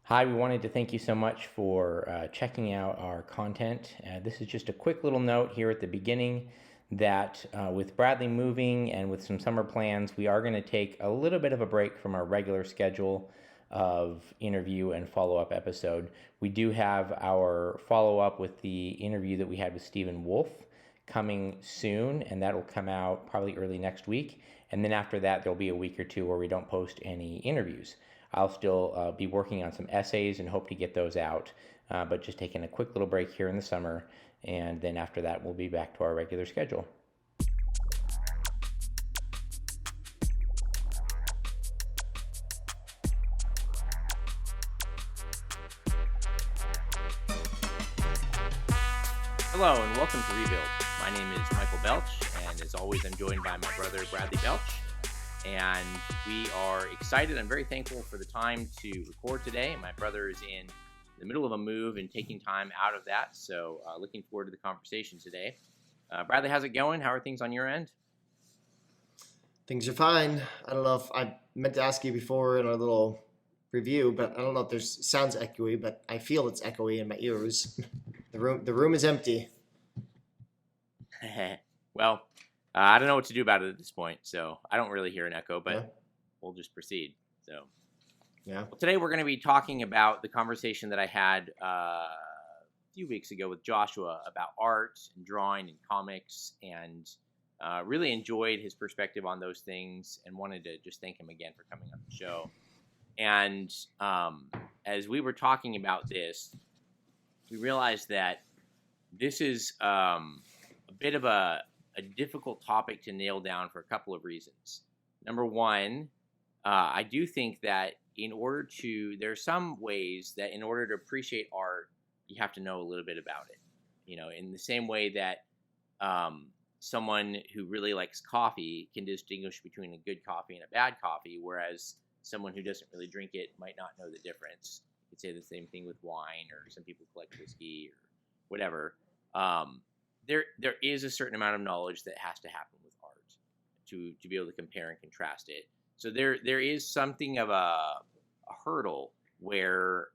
Hi, we wanted to thank you so much for checking out our content. This is just a quick little note here at the beginning that with Bradley moving and with some summer plans, we are going to take a little bit of a break from our regular schedule of interview and follow-up episode. We do have our follow-up with the interview that we had with Stephen Wolf coming soon, and that will come out probably early next week. And then after that, there'll be a week or two where we don't post any interviews. I'll still be working on some essays and hope to get those out, but just taking a quick little break here in the summer, and then after that, we'll be back to our regular schedule. Hello and welcome to Rebuild. My name is Michael Belch, and as always, I'm joined by my brother Bradley Belch. And we are excited. I'm very thankful for the time to record today. My brother is in the middle of a move and taking time out of that. So looking forward to the conversation today. Bradley, how's it going? How are things on your end? Things are fine. I don't know if I meant to ask you before in our little review, but I don't know if there's sounds echoey, but I feel it's echoey in my ears. The room is empty. Well, I don't know what to do about it at this point, so I don't really hear an echo, but we'll just proceed. So, well, today we're going to be talking about the conversation that I had a few weeks ago with Joshua about art and drawing and comics, and really enjoyed his perspective on those things and wanted to just thank him again for coming on the show. And as we were talking about this, we realized that this is a bit of a difficult topic to nail down for a couple of reasons. Number one, I do think that there are some ways that in order to appreciate art, you have to know a little bit about it. You know, in the same way that someone who really likes coffee can distinguish between a good coffee and a bad coffee, whereas someone who doesn't really drink it might not know the difference. You could say the same thing with wine, or some people collect whiskey or whatever. There is a certain amount of knowledge that has to happen with art to be able to compare and contrast it. So there is something of a hurdle where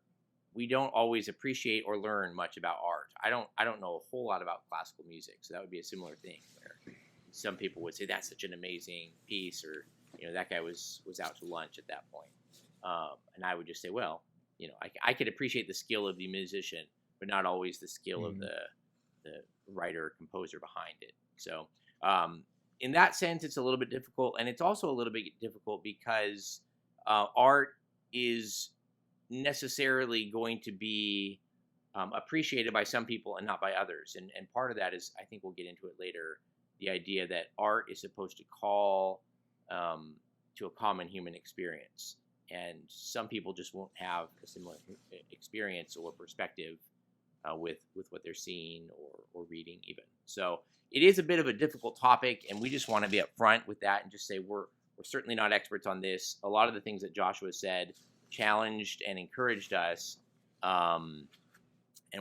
we don't always appreciate or learn much about art. I don't know a whole lot about classical music, so that would be a similar thing where some people would say that's such an amazing piece, or that guy was out to lunch at that point, and I would just say, well, I could appreciate the skill of the musician, but not always the skill of the writer or composer behind it. So in that sense, it's a little bit difficult, and it's also a little bit difficult because art is necessarily going to be appreciated by some people and not by others. And part of that is, I think we'll get into it later, the idea that art is supposed to call to a common human experience. And some people just won't have a similar experience or perspective with what they're seeing or reading even. So it is a bit of a difficult topic, and we just want to be upfront with that and just say we're certainly not experts on this. A lot of the things that Joshua said challenged and encouraged us, and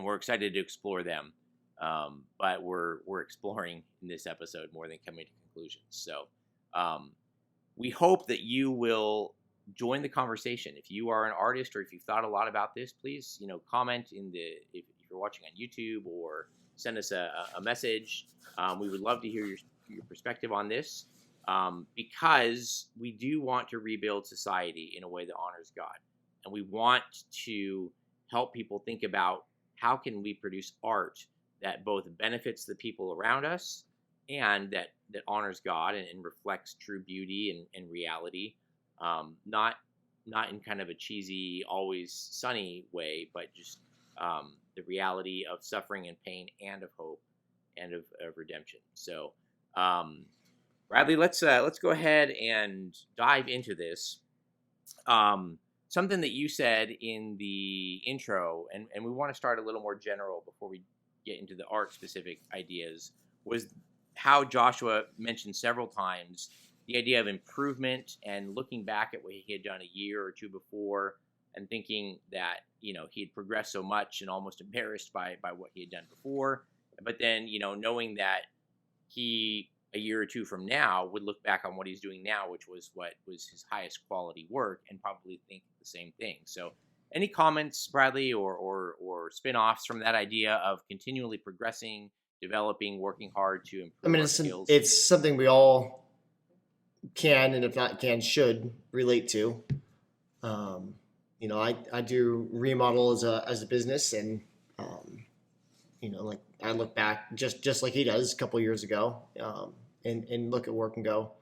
we're excited to explore them. But we're exploring in this episode more than coming to conclusions. So we hope that you will join the conversation. If you are an artist or if you've thought a lot about this, please comment if you're watching on YouTube, or send us a message. We would love to hear your perspective on this, because we do want to rebuild society in a way that honors God, and we want to help people think about how can we produce art that both benefits the people around us and that honors God and reflects true beauty and reality. Not in kind of a cheesy, always sunny way, but just the reality of suffering and pain and of hope and of redemption. So, Bradley, let's go ahead and dive into this. Something that you said in the intro, and we want to start a little more general before we get into the art-specific ideas, was how Joshua mentioned several times the idea of improvement and looking back at what he had done a year or two before and thinking that, he had progressed so much and almost embarrassed by what he had done before. But then, knowing that he, a year or two from now, would look back on what he's doing now, which was what was his highest quality work, and probably think the same thing. So Any comments, Bradley, or spin-offs from that idea of continually progressing, developing, working hard to improve our skills? It's something we all can, and if not can, should relate to. I do remodel as a business, and like I look back just like he does a couple years ago, and look at work and go,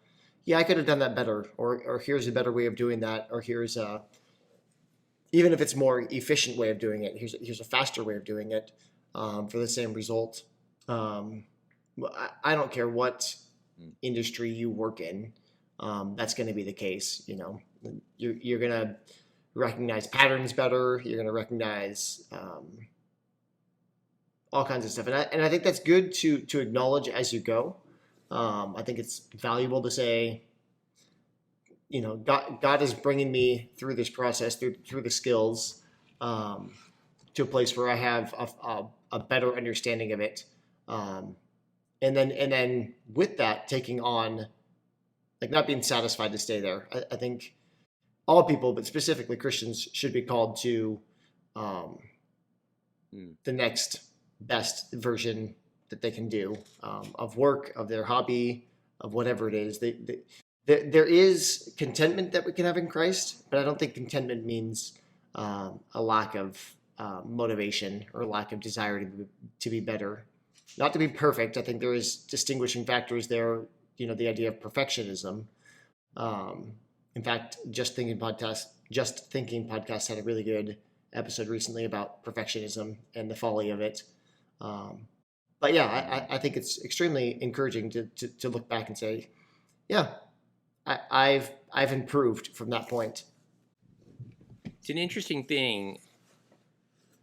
yeah, I could have done that better, or here's a better way of doing that, or here's even if it's more efficient way of doing it, here's a faster way of doing it for the same result. I don't care what industry you work in, that's going to be the case. You're going to recognize patterns better. You're going to recognize all kinds of stuff, and I think that's good to acknowledge as you go. I think it's valuable to say, God is bringing me through this process, through the skills, to a place where I have a better understanding of it, and then with that, taking on, like, not being satisfied to stay there. I think all people, but specifically Christians, should be called to the next best version that they can do, of work, of their hobby, of whatever it is. There is contentment that we can have in Christ, but I don't think contentment means a lack of motivation or lack of desire to be better. Not to be perfect. I think there is distinguishing factors there. The idea of perfectionism. In fact, Just Thinking podcast had a really good episode recently about perfectionism and the folly of it. But yeah, I think it's extremely encouraging to look back and say, yeah, I've improved from that point. It's an interesting thing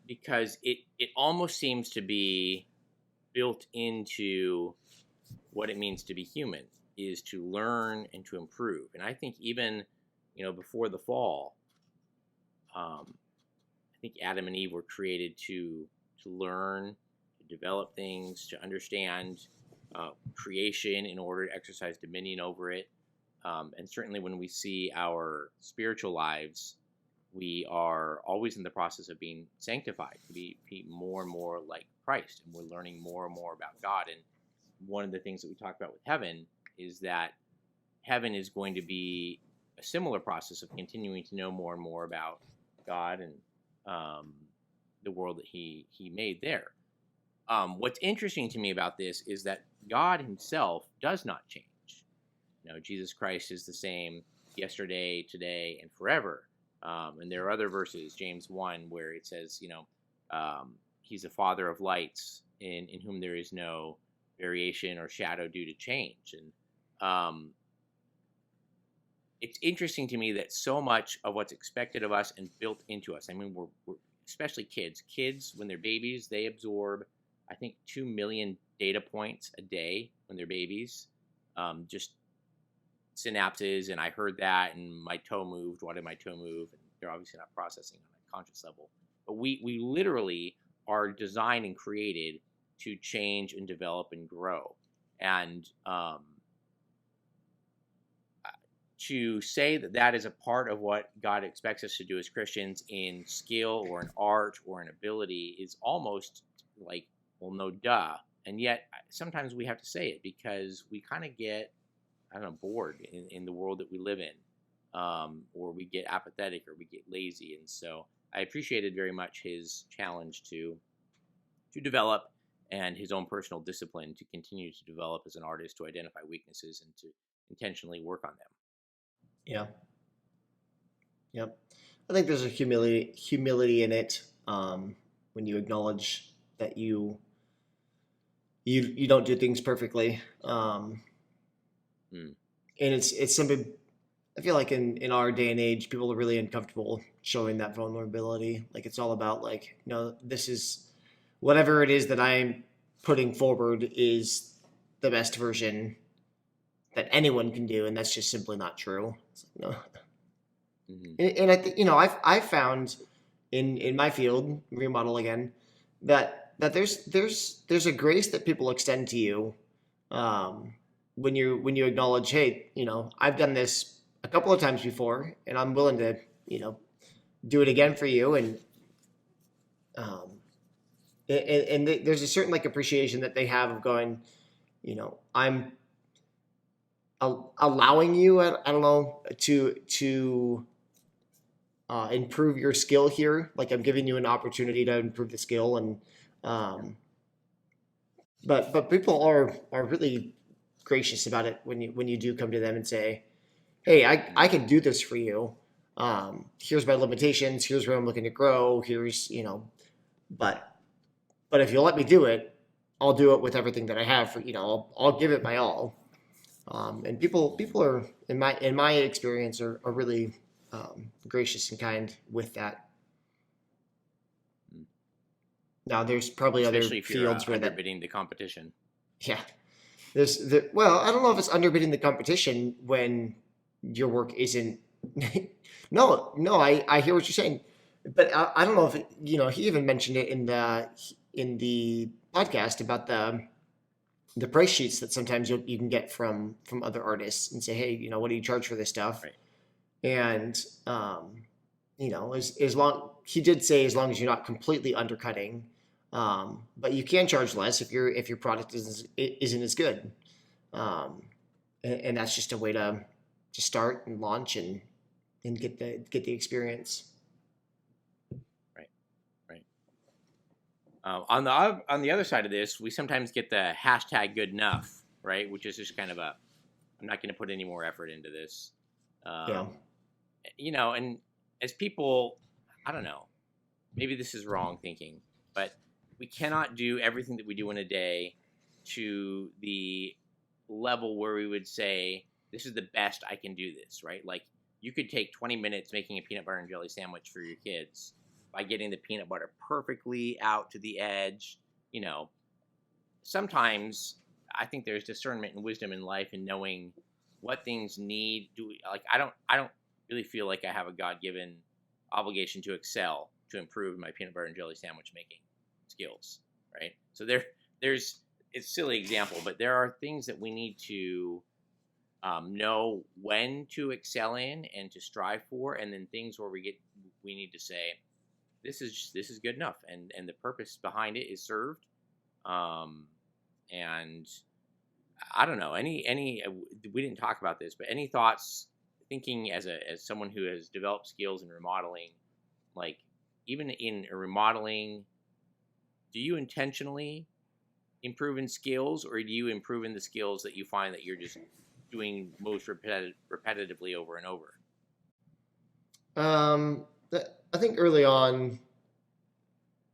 because it almost seems to be built into what it means to be human, is to learn and to improve. And I think even, before the fall, I think Adam and Eve were created to learn, to develop things, to understand creation in order to exercise dominion over it. And certainly when we see our spiritual lives, we are always in the process of being sanctified, to be more and more like Christ. And we're learning more and more about God. And one of the things that we talked about with heaven is that heaven is going to be a similar process of continuing to know more and more about God and the world that he made there. What's interesting to me about this is that God himself does not change. Jesus Christ is the same yesterday, today, and forever. And there are other verses, James 1, where it says, he's the Father of lights, in whom there is no variation or shadow due to change. And it's interesting to me that so much of what's expected of us and built into us, we're especially kids, when they're babies, they absorb, I think, 2 million data points a day when they're babies. Just synapses, and I heard that, and my toe moved. Why did my toe move? And they're obviously not processing on a conscious level. But we literally are designed and created to change and develop and grow. And to say that is a part of what God expects us to do as Christians in skill or in art or in ability is almost like, well, no, duh. And yet sometimes we have to say it because we kind of get, bored in the world that we live in, or we get apathetic or we get lazy. And so I appreciated very much his challenge to develop, and his own personal discipline to continue to develop as an artist, to identify weaknesses and to intentionally work on them. Yeah. Yep. I think there's a humility in it, when you acknowledge that you don't do things perfectly. And it's something I feel like in our day and age, people are really uncomfortable showing that vulnerability. Like, it's all about, like, this is whatever it is that I'm putting forward is the best version that anyone can do, and that's just simply not true. It's like, no. Mm-hmm. And I think I've found in my field, remodel again, that there's a grace that people extend to you when you acknowledge, hey, I've done this a couple of times before, and I'm willing to do it again for you. And there's a certain like appreciation that they have of going, I'm allowing you, I don't know, to improve your skill here. Like I'm giving you an opportunity to improve the skill. And but people are really gracious about it when you do come to them and say, hey, I can do this for you. Here's my limitations. Here's where I'm looking to grow. Here's, but if you'll let me do it, I'll do it with everything that I have for, I'll give it my all. And people are in my experience are really gracious and kind with that. Now there's probably especially other fields where underbidding the competition. Yeah. Well, I don't know if it's underbidding the competition when your work isn't. No, I hear what you're saying, but I don't know if he even mentioned it in the podcast about the price sheets that sometimes you can get from other artists and say, hey, what do you charge for this stuff? Right. And as long he did say as long as you're not completely undercutting. But you can charge less if your product isn't as good, and that's just a way to start and launch and get the experience. Right. On the other side of this, we sometimes get the hashtag good enough, right? Which is just kind of I'm not going to put any more effort into this. And as people, I don't know, maybe this is wrong thinking, but we cannot do everything that we do in a day to the level where we would say, this is the best I can do this, right? Like you could take 20 minutes making a peanut butter and jelly sandwich for your kids by getting the peanut butter perfectly out to the edge. Sometimes I think there's discernment and wisdom in life and knowing what things need. I don't really feel like I have a God-given obligation to excel to improve my peanut butter and jelly sandwich making skills, right? So there's it's a silly example, but there are things that we need to know when to excel in and to strive for, and then things where we need to say this is good enough, and the purpose behind it is served. And I don't know, any we didn't talk about this, but any thoughts, thinking as someone who has developed skills in remodeling, like even in remodeling, do you intentionally improve in skills, or do you improve in the skills that you find that you're just doing most repetitively over and over? I think early on,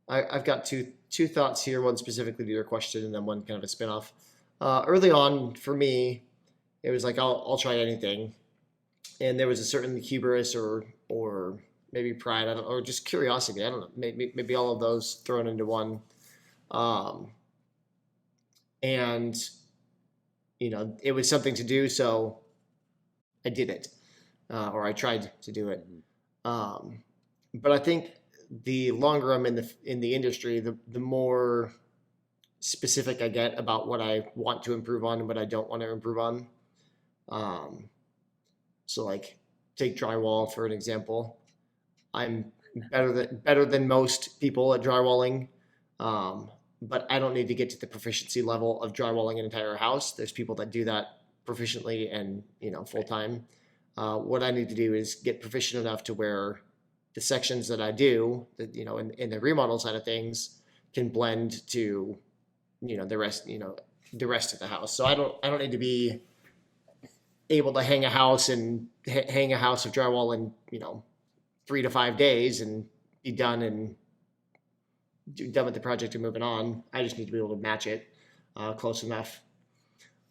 I've got two thoughts here, one specifically to your question and then one kind of a spinoff. Early on for me, it was like, I'll try anything. And there was a certain hubris or maybe pride, or just curiosity. I don't know, maybe all of those thrown into one. And it was something to do, so I did it, or I tried to do it. But I think the longer I'm in the industry, the more specific I get about what I want to improve on and what I don't want to improve on. So like take drywall for an example. I'm better than most people at drywalling. But I don't need to get to the proficiency level of drywalling an entire house. There's people that do that proficiently and full time. What I need to do is get proficient enough to where the sections that I do, in the remodel side of things, can blend to the rest of the house. So I don't need to be able to hang a house of drywall in 3 to 5 days and be done with the project and moving on. I just need to be able to match it close enough.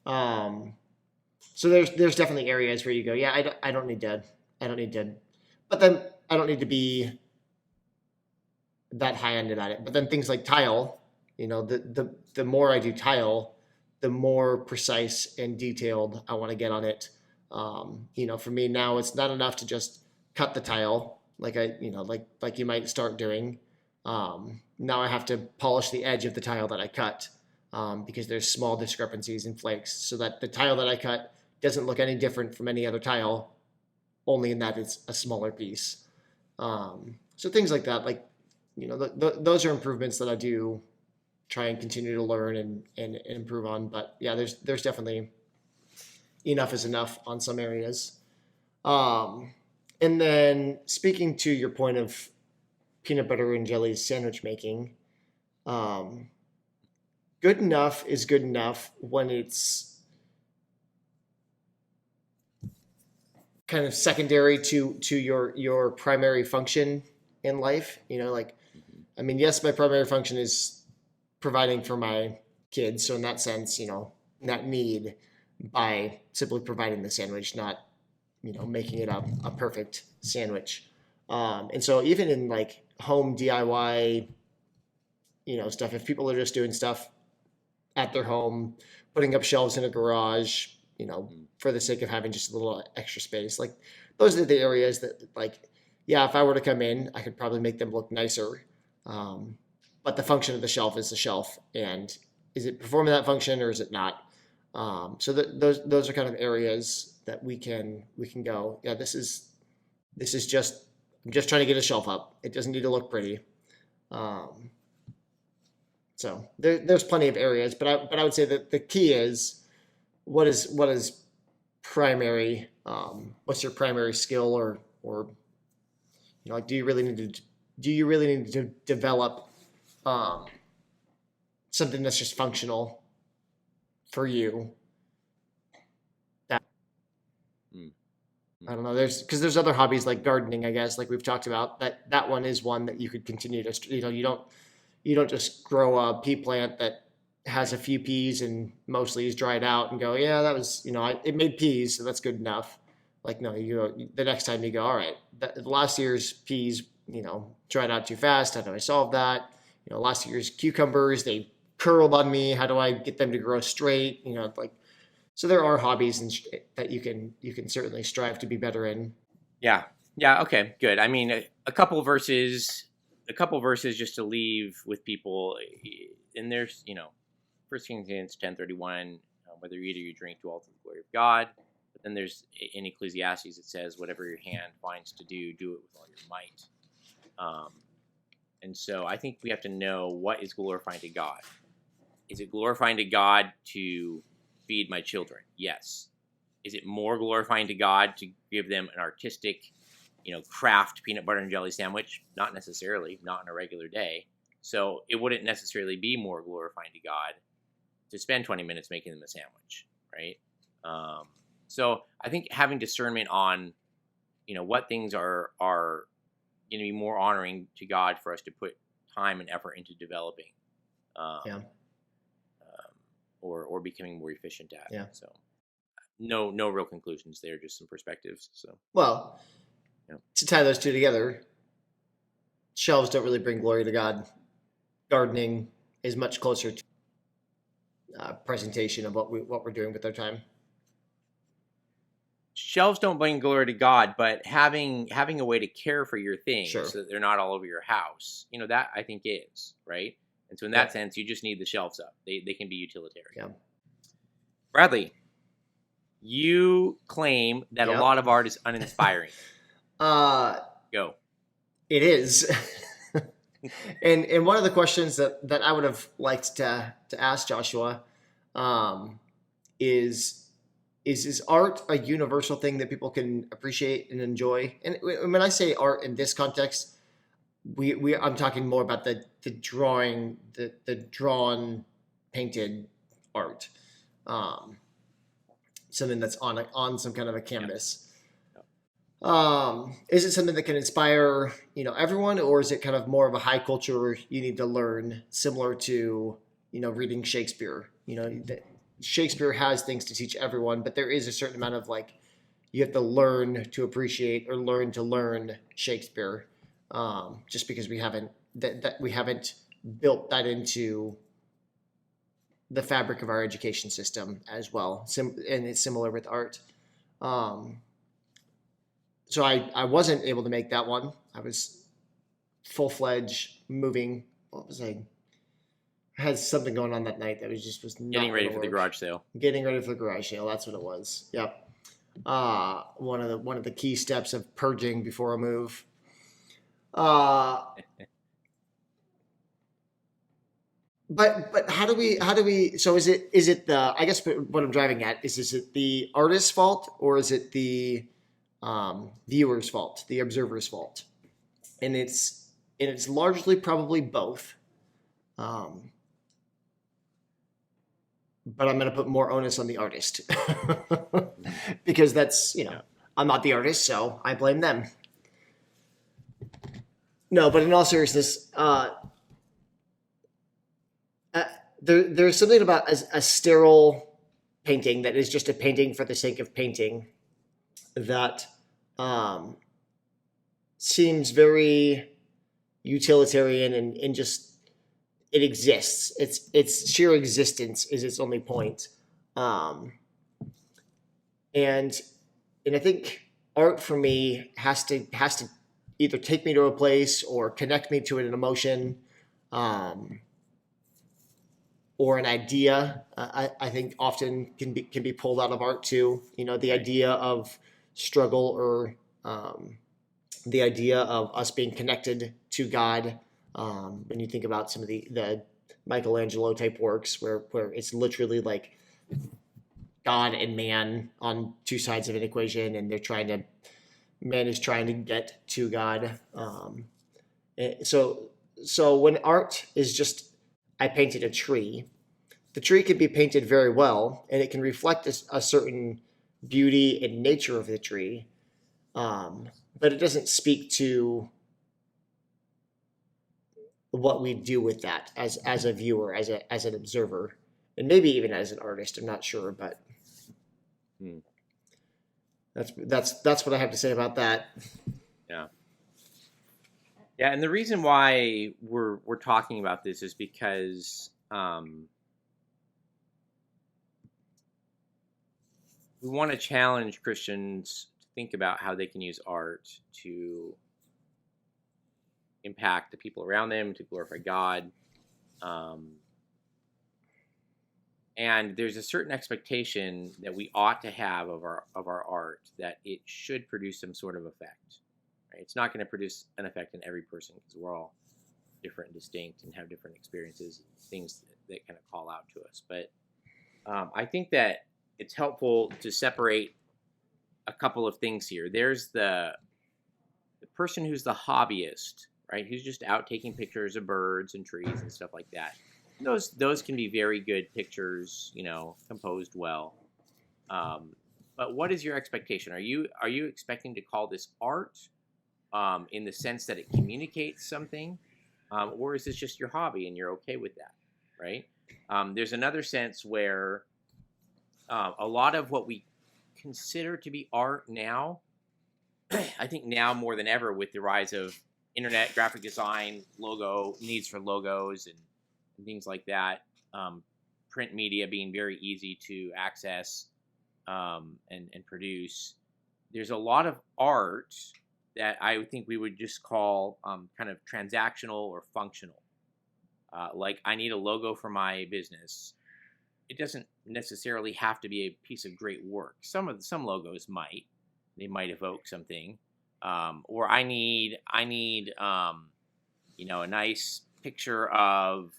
So there's definitely areas where you go, yeah, I don't need to, but then I don't need to be that high-ended at it. But then things like tile, the more I do tile, the more precise and detailed I want to get on it. For me now, it's not enough to just cut the tile like like you might start doing. Now I have to polish the edge of the tile that I cut, because there's small discrepancies and flakes, so that the tile that I cut doesn't look any different from any other tile, only in that it's a smaller piece. So things like that, like, those are improvements that I do try and continue to learn and improve on. But yeah, there's definitely enough is enough on some areas. And then speaking to your point of peanut butter and jelly sandwich making, good enough is good enough when it's kind of secondary to your primary function in life. Like, I mean, yes, my primary function is providing for my kids. So in that sense, not need by simply providing the sandwich, not, making it a perfect sandwich. And so even in like home DIY, stuff, if people are just doing stuff at their home, putting up shelves in a garage, for the sake of having just a little extra space, like those are the areas that, like, yeah, if I were to come in, I could probably make them look nicer. But the function of the shelf is the shelf, and is it performing that function or is it not? So those are kind of areas that we can go, yeah, this is just, I'm just trying to get a shelf up. It doesn't need to look pretty. So there's plenty of areas, but I would say that the key is what is primary. What's your primary skill, or like, do you really need to develop something that's just functional for you? I don't know. There's other hobbies like gardening, I guess, like we've talked about. That one is one that you could continue to, you don't just grow a pea plant that has a few peas and mostly is dried out and go, yeah, that was, it made peas, so that's good enough. Like, no, you go, the next time you go, all right, last year's peas, dried out too fast. How do I solve that? Last year's cucumbers, they curled on me. How do I get them to grow straight? Like, so there are hobbies that you can certainly strive to be better in. Yeah. Okay, good. I mean, a couple verses just to leave with people. And there's, 1 Corinthians 10:31, whether you eat or you drink, do all to the glory of God. But then there's in Ecclesiastes, it says, whatever your hand finds to do it with all your might. And so I think we have to know, what is glorifying to God? Is it glorifying to God to feed my children? Yes. Is it more glorifying to God to give them an artistic, craft peanut butter and jelly sandwich? Not necessarily, not on a regular day. So it wouldn't necessarily be more glorifying to God to spend 20 minutes making them a sandwich, right? So I think having discernment on, what things are going to be more honoring to God for us to put time and effort into developing, or becoming more efficient at. Yeah. So no real conclusions there, just some perspectives. So, well, to tie those two together, shelves don't really bring glory to God. Gardening is much closer to presentation of what we're doing with our time. Shelves don't bring glory to God, but having a way to care for your things, sure, so that they're not all over your house, that I think is right. And so in that sense, you just need the shelves up. They can be utilitarian. Yeah. Bradley, you claim that a lot of art is uninspiring. Go. It is. And one of the questions that I would have liked to ask Joshua is art a universal thing that people can appreciate and enjoy? And when I say art in this context, I'm talking more about the drawing, the drawn, painted art, something that's on some kind of a canvas. Is it something that can inspire, everyone, or is it kind of more of a high culture where you need to learn, similar to, reading Shakespeare? Shakespeare has things to teach everyone, but there is a certain amount of, like, you have to learn to appreciate or learn to learn Shakespeare, just because we haven't built that into the fabric of our education system as well. And it's similar with art. So I wasn't able to make that one. I was full-fledged moving. What was I had something going on that night that was not getting ready for the garage sale. Getting ready for the garage sale. That's what it was. Yep. One of the key steps of purging before a move. But how do we? So is it the? I guess what I'm driving at is it the artist's fault or is it the viewer's fault, the observer's fault? And it's largely probably both. But I'm going to put more onus on the artist because that's, I'm not the artist, so I blame them. No, but in all seriousness, there's something about a sterile painting that is just a painting for the sake of painting that seems very utilitarian and just it exists. Its sheer existence is its only point. And I think art for me has to either take me to a place or connect me to an emotion, or an idea. I think often can be pulled out of art too. The idea of struggle or the idea of us being connected to God. When you think about some of the Michelangelo type works where it's literally like God and man on two sides of an equation, and man is trying to get to God. So when art is just, I painted a tree, the tree can be painted very well and it can reflect a certain beauty and nature of the tree. But it doesn't speak to what we do with that as a viewer, as an observer, and maybe even as an artist. I'm not sure, but that's what I have to say about that. Yeah. Yeah, and the reason why we're talking about this is because we want to challenge Christians to think about how they can use art to impact the people around them, to glorify God. And there's a certain expectation that we ought to have of our art, that it should produce some sort of effect. Right? It's not going to produce an effect in every person because we're all different and distinct and have different experiences and things that kind of call out to us. But I think that it's helpful to separate a couple of things here. There's the person who's the hobbyist, right? Who's just out taking pictures of birds and trees and stuff like that. Those can be very good pictures, composed well. But what is your expectation? Are you expecting to call this art in the sense that it communicates something, or is this just your hobby and you're okay with that, right? There's another sense where a lot of what we consider to be art now, I think now more than ever with the rise of internet, graphic design, needs for logos and things like that, print media being very easy to access and produce, there's a lot of art that I think we would just call kind of transactional or functional. Like, I need a logo for my business. It doesn't necessarily have to be a piece of great work. Some logos might. They might evoke something. Or I need a nice picture of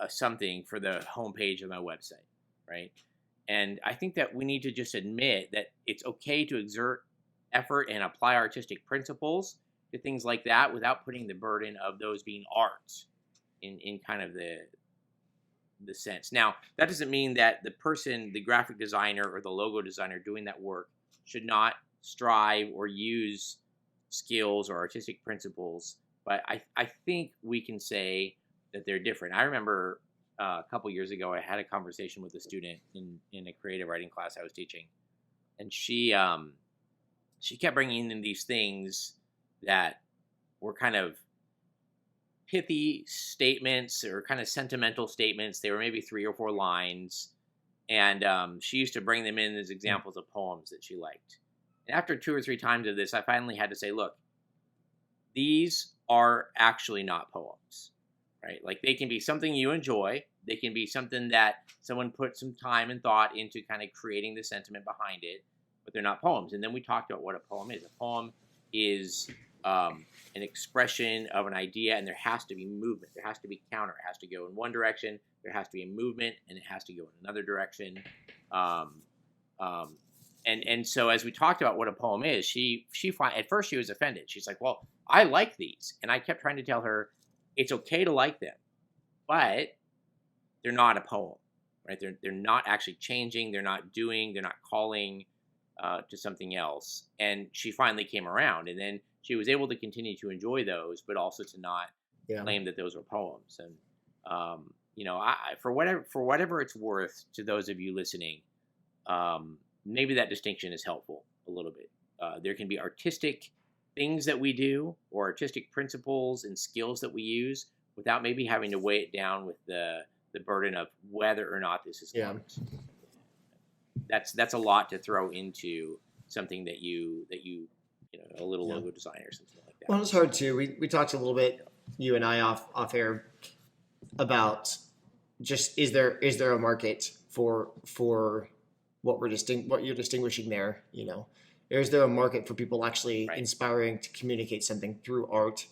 something for the homepage of my website, right? And I think that we need to just admit that it's okay to exert effort and apply artistic principles to things like that without putting the burden of those being art in kind of the sense. Now, that doesn't mean that the person, the graphic designer or the logo designer doing that work should not strive or use skills or artistic principles, but I think we can say that they're different. I remember a couple years ago, I had a conversation with a student in a creative writing class I was teaching, and she kept bringing in these things that were kind of pithy statements or kind of sentimental statements. They were maybe 3 or 4 lines, and she used to bring them in as examples of poems that she liked. And after 2 or 3 times of this, I finally had to say, look, these are actually not poems, right? Like, they can be something you enjoy. They can be something that someone put some time and thought into kind of creating the sentiment behind it, but they're not poems. And then we talked about what a poem is. A poem is an expression of an idea, and there has to be movement. There has to be counter. It has to go in one direction. There has to be a movement, and it has to go in another direction. And so as we talked about what a poem is, she at first she was offended. She's like, "Well, I like these," and I kept trying to tell her it's okay to like them, but they're not a poem, right? They're not actually changing. They're not doing. They're not calling to something else. And she finally came around, and then she was able to continue to enjoy those, but also to not claim that those were poems. And for whatever it's worth to those of you listening, maybe that distinction is helpful a little bit. There can be artistic things that we do, or artistic principles and skills that we use, without maybe having to weigh it down with the burden of whether or not this is art. That's a lot to throw into something that you a little logo design or something like that. Well, it's hard too. We talked a little bit, you and I off air, about just is there a market for what you're distinguishing there? Is there a market for people actually inspiring to communicate something through art?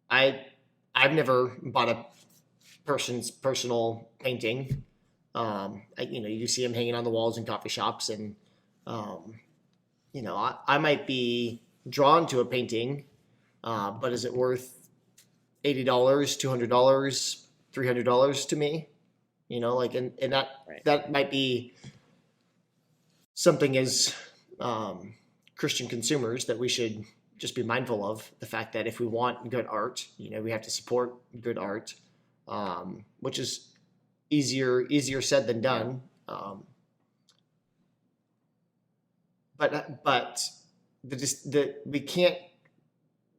I've never bought a person's personal painting. You see them hanging on the walls in coffee shops, and I might be drawn to a painting, but is it worth $80, $200, $300 to me? And that might be something as Christian consumers that we should just be mindful of. The fact that if we want good art, we have to support good art, which is easier said than done. But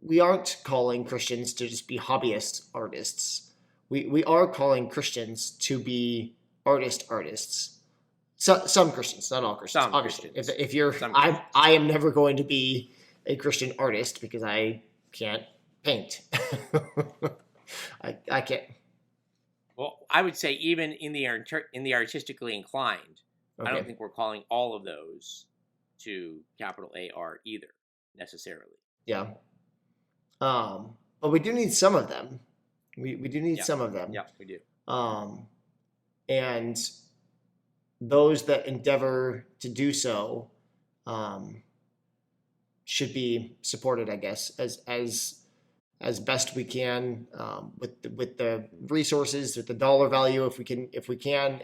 we aren't calling Christians to just be hobbyist artists. We are calling Christians to be artists. Some Christians, not all Christians. Some obviously, Christians. if you're, I am never going to be a Christian artist because I can't paint. I can't. Well, I would say even in the artistically inclined, I don't think we're calling all of those to capital A art either necessarily. Yeah. But we do need some of them. We do need some of them. Yeah, we do. And those that endeavor to do so should be supported, I guess, as best we can, with the resources, with the dollar value, if we can.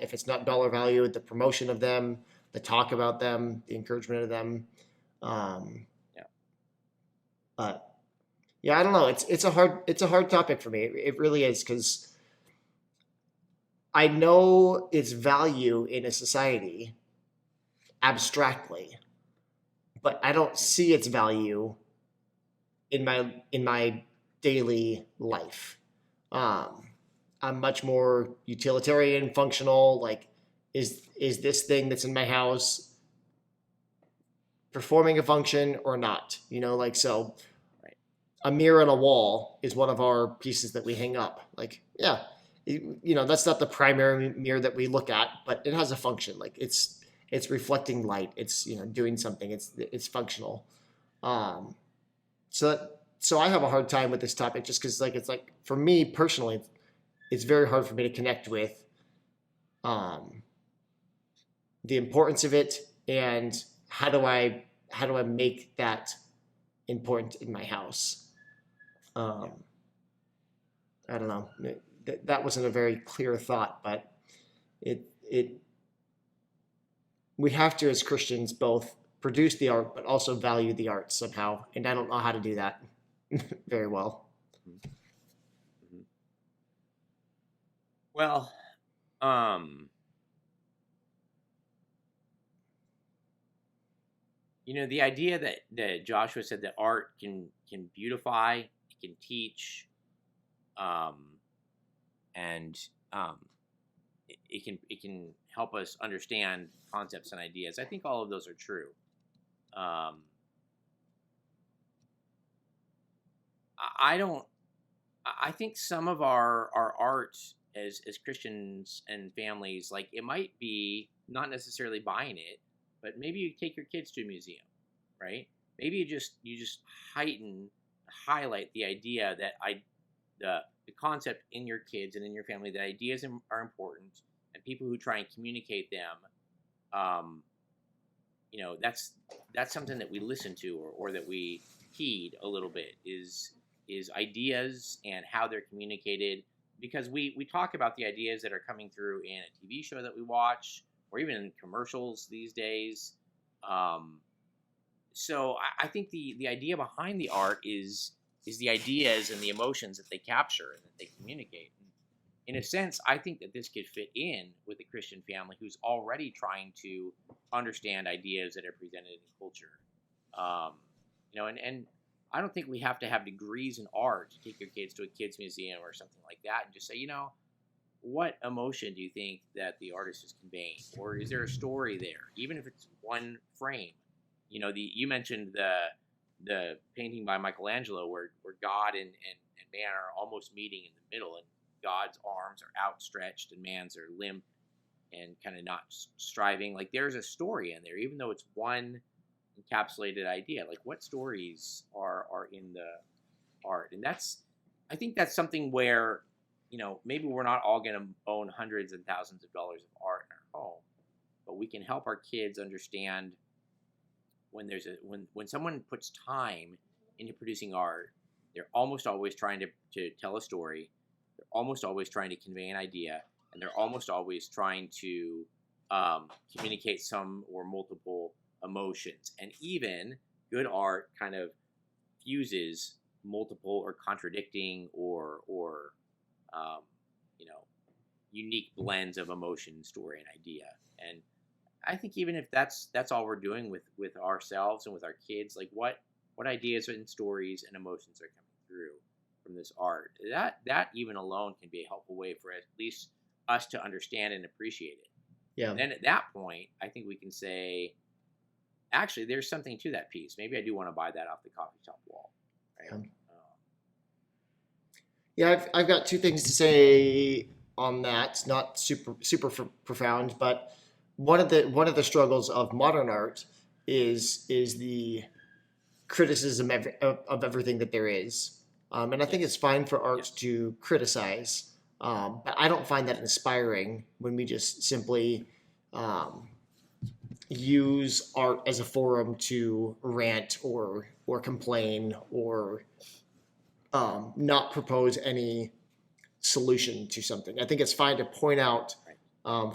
If it's not dollar value, the promotion of them, the talk about them, the encouragement of them. But yeah, I don't know. It's a hard topic for me. It really is, because I know its value in a society abstractly, but I don't see its value in my daily life. I'm much more utilitarian, functional. Like, is this thing that's in my house performing a function or not? So a mirror on a wall is one of our pieces that we hang up. Like, that's not the primary mirror that we look at, but it has a function. Like, it's reflecting light. It's, doing something. It's functional. So I have a hard time with this topic, just because, it's like, for me personally, it's very hard for me to connect with the importance of it, and how do I make that important in my house. I don't know. That wasn't a very clear thought, but we have to, as Christians, both produce the art but also value the art somehow, and I don't know how to do that very well. Well, the idea that Joshua said that art can beautify, it can teach, and it can help us understand concepts and ideas. I think all of those are true. I think some of our art as Christians and families, like, it might be not necessarily buying it, but maybe you take your kids to a museum right? Maybe you just highlight the idea that the concept in your kids and in your family that ideas are important, and people who try and communicate them, that's something that we listen to or that we heed a little bit is ideas and how they're communicated, because we talk about the ideas that are coming through in a TV show that we watch or even in commercials these days. So I think the idea behind the art is the ideas and the emotions that they capture and that they communicate. In a sense, I think that this could fit in with a Christian family who's already trying to understand ideas that are presented in culture. And I don't think we have to have degrees in art to take your kids to a kids museum or something like that and just say, what emotion do you think that the artist is conveying? Or is there a story there? Even if it's one frame. You mentioned the painting by Michelangelo where God and man are almost meeting in the middle, and God's arms are outstretched and man's are limp and kind of not striving. Like, there's a story in there, even though it's one encapsulated idea. Like, what stories are in the art? And I think that's something where, maybe we're not all going to own hundreds and thousands of dollars of art in our home, but we can help our kids understand when when someone puts time into producing art, they're almost always trying to tell a story. They're almost always trying to convey an idea, and they're almost always trying to communicate some or multiple emotions. And even good art kind of fuses multiple or contradicting or unique blends of emotion, story, and idea. And I think even if that's all we're doing with ourselves and with our kids, like what ideas and stories and emotions are coming through from this art, that even alone can be a helpful way for at least us to understand and appreciate it. Yeah. And then at that point, I think we can say, actually, there's something to that piece. Maybe I do want to buy that off the coffee shop wall. Right? Yeah, I've got two things to say on that. Not super profound, but one of the struggles of modern art is the criticism of everything that there is. And I think it's fine for art to criticize, but I don't find that inspiring when we just simply use art as a forum to rant or complain or not propose any solution to something. I think it's fine to point out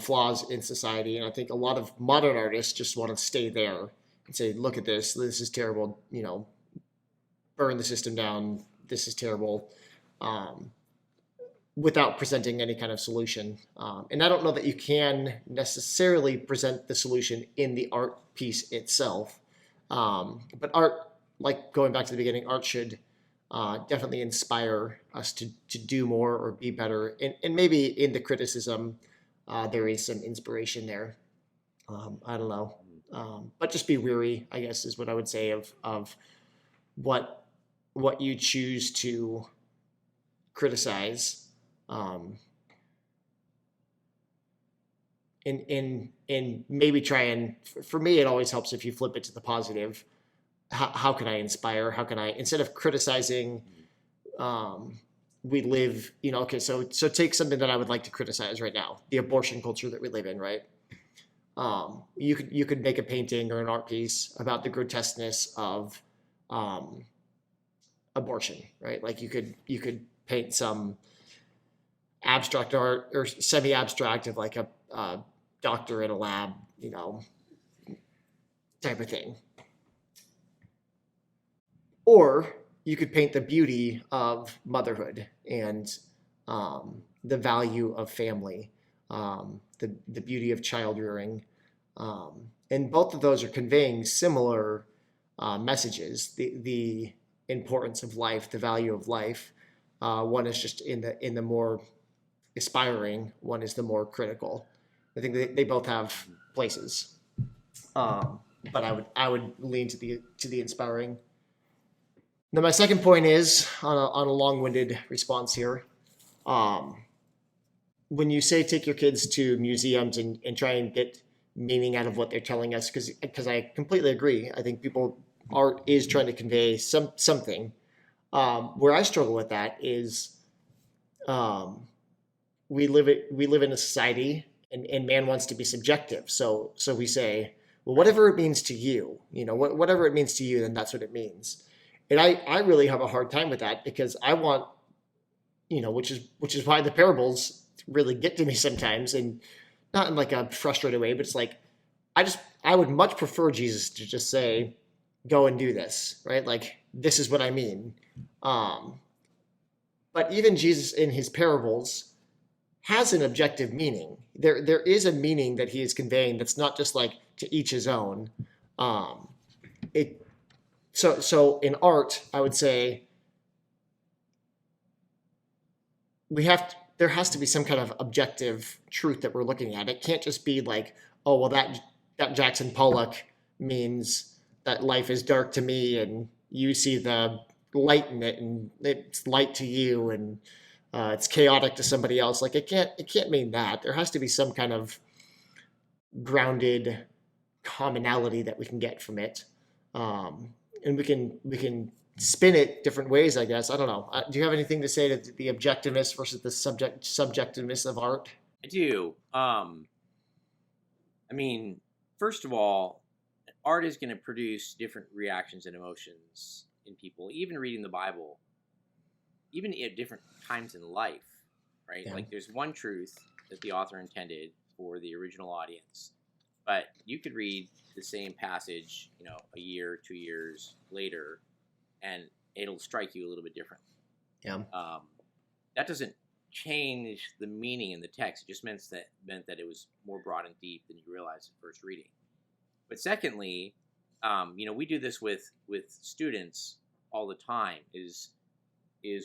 flaws in society, and I think a lot of modern artists just want to stay there and say, look at this is terrible, burn the system down, this is terrible, without presenting any kind of solution. And I don't know that you can necessarily present the solution in the art piece itself, but art, like going back to the beginning, art should definitely inspire us to do more or be better, and maybe in the criticism there is some inspiration there. I don't know, but just be wary, I guess, is what I would say of what you choose to criticize, and maybe try and, for me, it always helps if you flip it to the positive. How can I inspire? How can I, instead of criticizing, we live, okay, so take something that I would like to criticize right now, the abortion culture that we live in, right? You could make a painting or an art piece about the grotesqueness of abortion, right? Like you could paint some abstract art or semi-abstract of like a doctor in a lab, type of thing. Or you could paint the beauty of motherhood and the value of family, the beauty of child rearing. And both of those are conveying similar messages, the importance of life, the value of life. One is just in the more aspiring, one is the more critical. I think they both have places, but I would lean to the inspiring. Now, my second point is on a long-winded response here. When you say take your kids to museums and try and get meaning out of what they're telling us, because I completely agree. I think people art is trying to convey something. Where I struggle with that is we live in a society, and man wants to be subjective. So we say, well, whatever it means to you, whatever it means to you, then that's what it means. And I really have a hard time with that, because I want, which is why the parables really get to me sometimes, and not in like a frustrated way, but it's like, I would much prefer Jesus to just say, go and do this, right? Like, this is what I mean. But even Jesus in his parables has an objective meaning. There is a meaning that he is conveying that's not just like to each his own. So in art, I would say there has to be some kind of objective truth that we're looking at. It can't just be like, oh, well, that Jackson Pollock means that life is dark to me, and you see the light in it, and it's light to you, and it's chaotic to somebody else. Like, it can't mean that. There has to be some kind of grounded commonality that we can get from it, and we can spin it different ways, I guess. I don't know. Do you have anything to say to the objectiveness versus the subjectiveness of art? I do. I mean, first of all, art is going to produce different reactions and emotions in people. Even reading the Bible, even at different times in life, right? Yeah. Like, there's one truth that the author intended for the original audience, but you could read the same passage, a year, 2 years later, and it'll strike you a little bit differently. Yeah. That doesn't change the meaning in the text. It just meant that it was more broad and deep than you realized at first reading. But secondly, we do this with students all the time. Is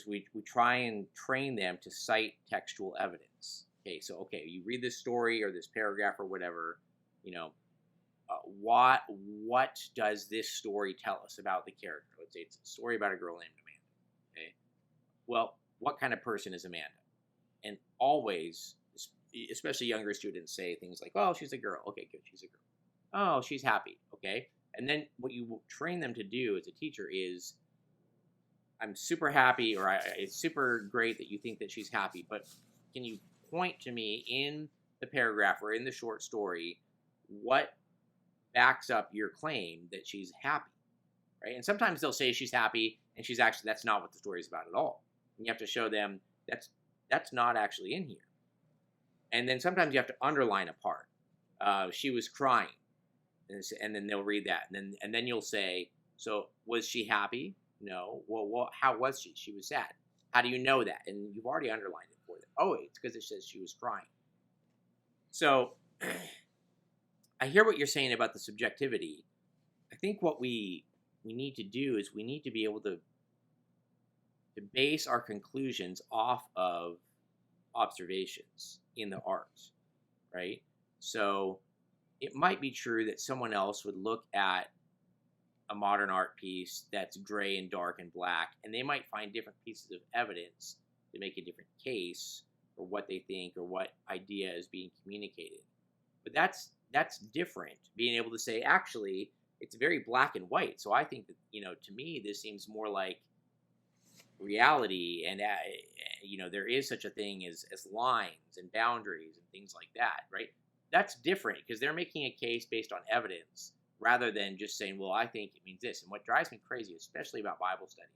we try and train them to cite textual evidence. Okay, you read this story or this paragraph or whatever, what does this story tell us about the character? Let's say it's a story about a girl named Amanda. Okay, well, what kind of person is Amanda? And always, especially younger students, say things like, "Oh, she's a girl." Okay, good, she's a girl. Oh, she's happy. Okay, and then what you train them to do as a teacher is, I'm super happy, or it's super great that you think that she's happy, but can you point to me in the paragraph or in the short story what backs up your claim that she's happy, right? And sometimes they'll say she's happy, and that's not what the story is about at all. And you have to show them that's not actually in here. And then sometimes you have to underline a part. She was crying, and then they'll read that, and then you'll say, so was she happy? No. Well, how was she? She was sad. How do you know that? And you've already underlined it for them. Oh, it's because it says she was crying. So I hear what you're saying about the subjectivity. I think what we need to do is we need to be able to base our conclusions off of observations in the art, right? So it might be true that someone else would look at a modern art piece that's gray and dark and black, and they might find different pieces of evidence to make a different case for what they think or what idea is being communicated. But that's different, being able to say, actually, it's very black and white. So I think that, to me, this seems more like reality, and there is such a thing as lines and boundaries and things like that, right? That's different because they're making a case based on evidence rather than just saying, well, I think it means this. And what drives me crazy, especially about Bible study,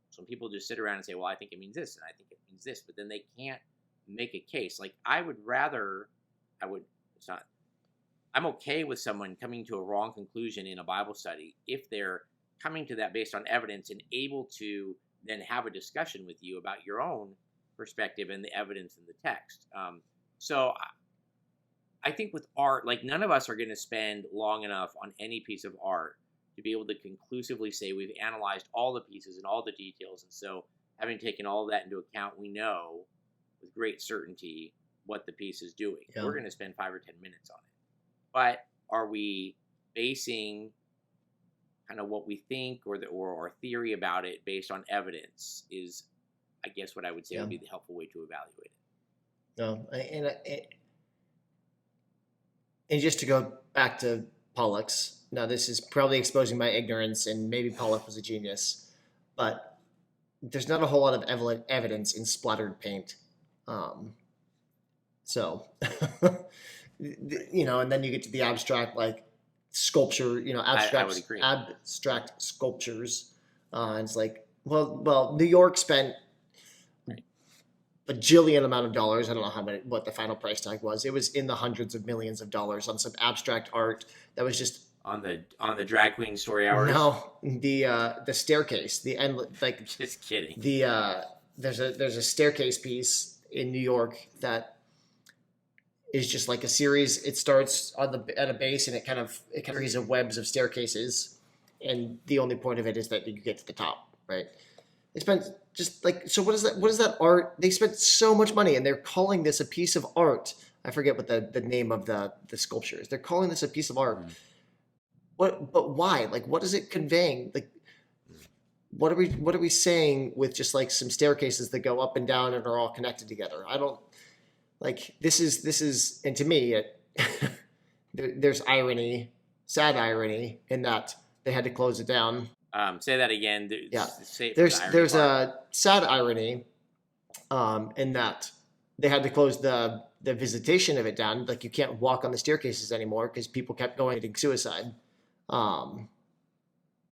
is when people just sit around and say, well, I think it means this, and I think it means this, but then they can't make a case. Like, I'm okay with someone coming to a wrong conclusion in a Bible study if they're coming to that based on evidence and able to then have a discussion with you about your own perspective and the evidence in the text. So I think with art, like, none of us are going to spend long enough on any piece of art to be able to conclusively say we've analyzed all the pieces and all the details. And so having taken all of that into account, we know with great certainty what the piece is doing. Yeah. We're going to spend 5 or 10 minutes on it. But are we basing kind of what we think or our theory about it based on evidence is, I guess, what I would say would be the helpful way to evaluate it. No, and just to go back to Pollock's. Now, this is probably exposing my ignorance, and maybe Pollock was a genius, but there's not a whole lot of evidence in splattered paint. So, and then you get to the abstract, like sculpture, abstract sculptures. It's like, well, New York spent a bajillion amount of dollars. I don't know what the final price tag was. It was in the hundreds of millions of dollars on some abstract art that was just on the drag queen story hours. No, the staircase, the end, like just kidding. There's a staircase piece in New York that is just like a series. It starts at a base, and it kind of series of webs of staircases, and the only point of it is that you get to the top, right? They spent just like, so what is that? What is that art? They spent so much money, and they're calling this a piece of art. I forget what the name of the sculpture is. They're calling this a piece of art. But why? Like, what is it conveying? Like, what are we saying with just like some staircases that go up and down and are all connected together? I don't like this is, and to me, there's irony, sad irony in that they had to close it down. Say that again. There's a sad irony, in that they had to close the visitation of it down. Like, you can't walk on the staircases anymore because people kept going and suicide. All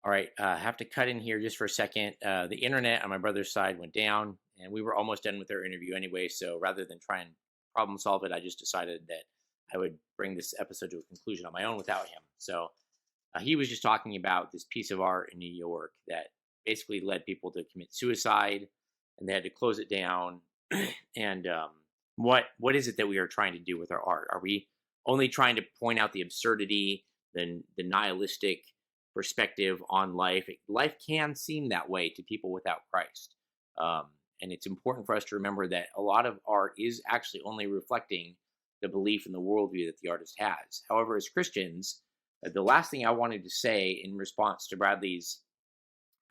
right, I have to cut in here just for a second. The internet on my brother's side went down, and we were almost done with our interview anyway. So rather than try and problem solve it, I just decided that I would bring this episode to a conclusion on my own without him. So he was just talking about this piece of art in New York that basically led people to commit suicide, and they had to close it down. And what is it that we are trying to do with our art? Are we only trying to point out the absurdity, the nihilistic perspective on life? Life can seem that way to people without Christ. And it's important for us to remember that a lot of art is actually only reflecting the belief and the worldview that the artist has. However, as Christians, the last thing I wanted to say in response to Bradley's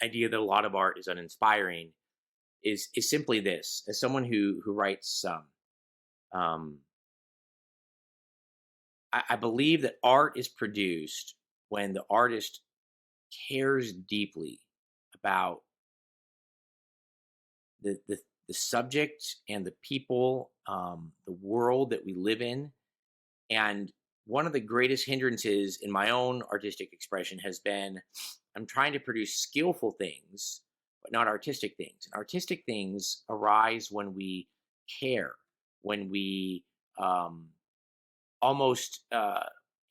idea that a lot of art is uninspiring is simply this. As someone who writes I believe that art is produced when the artist cares deeply about the subject and the people, the world that we live in. And one of the greatest hindrances in my own artistic expression has been I'm trying to produce skillful things, but not artistic things. And artistic things arise when we care, when we almost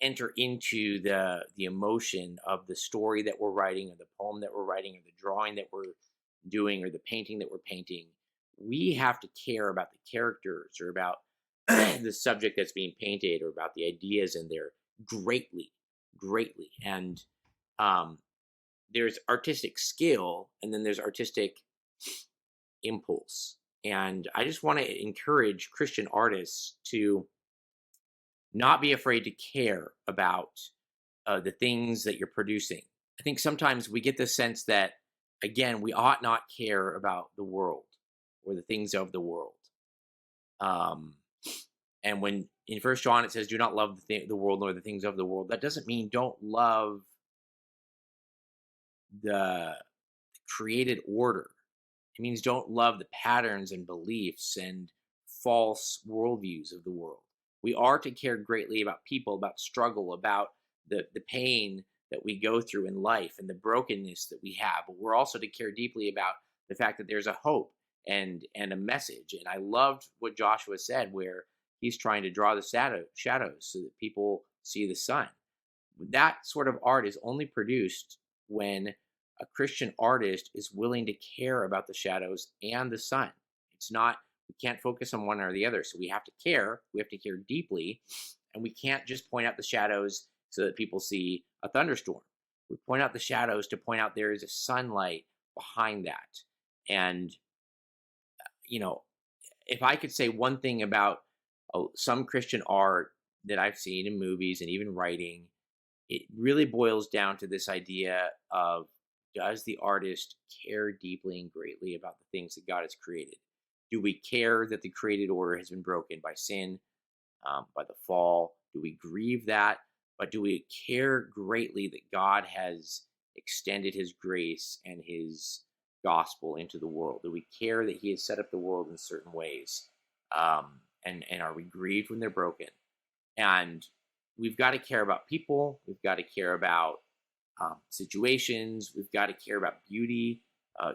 enter into the emotion of the story that we're writing, or the poem that we're writing, or the drawing that we're doing, or the painting that we're painting. We have to care about the characters, or about the subject that's being painted, or about the ideas in there greatly. And there's artistic skill, and then there's artistic impulse. And I just want to encourage Christian artists to not be afraid to care about the things that you're producing. I think sometimes we get the sense that, again, we ought not care about the world or the things of the world. And when in 1 John it says, do not love the world nor the things of the world, that doesn't mean don't love the created order. It means don't love the patterns and beliefs and false worldviews of the world. We are to care greatly about people, about struggle, about the pain that we go through in life and the brokenness that we have. But we're also to care deeply about the fact that there's a hope and a message. And I loved what Joshua said, where he's trying to draw the shadows so that people see the sun. That sort of art is only produced when a Christian artist is willing to care about the shadows and the sun. It's not, we can't focus on one or the other. So we have to care deeply, and we can't just point out the shadows so that people see a thunderstorm. We point out the shadows to point out there is a sunlight behind that. And, if I could say one thing about some Christian art that I've seen in movies and even writing, it really boils down to this idea of, does the artist care deeply and greatly about the things that God has created? Do we care that the created order has been broken by sin, by the fall? Do we grieve that? but do we care greatly that God has extended his grace and his gospel into the world? Do we care that he has set up the world in certain ways? And are we grieved when they're broken? And we've got to care about people. We've got to care about situations. We've got to care about beauty.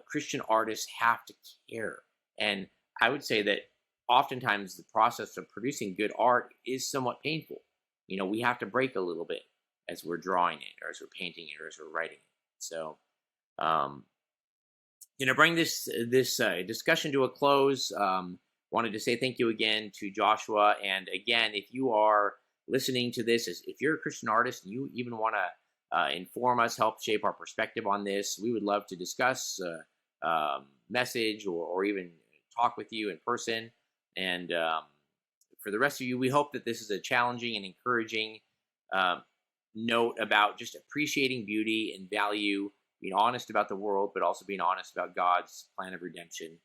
Christian artists have to care. And I would say that oftentimes the process of producing good art is somewhat painful. We have to break a little bit as we're drawing it, or as we're painting it, or as we're writing it. So, bring this discussion to a close. Wanted to say thank you again to Joshua. And again, if you are listening to this, if you're a Christian artist and you even want to inform us, help shape our perspective on this, we would love to discuss, message, or even talk with you in person. And for the rest of you, we hope that this is a challenging and encouraging note about just appreciating beauty and value, being honest about the world, but also being honest about God's plan of redemption.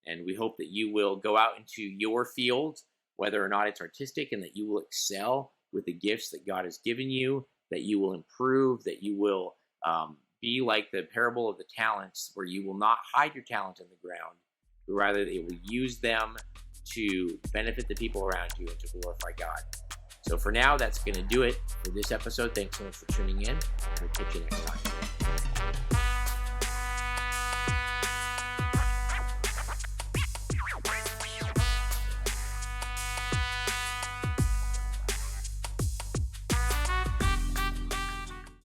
And we hope that you will go out into your field, whether or not it's artistic, and that you will excel with the gifts that God has given you, that you will improve, that you will be like the parable of the talents, where you will not hide your talent in the ground, but rather that you will use them to benefit the people around you and to glorify God. So for now, that's going to do it for this episode. Thanks so much for tuning in. We'll catch you next time.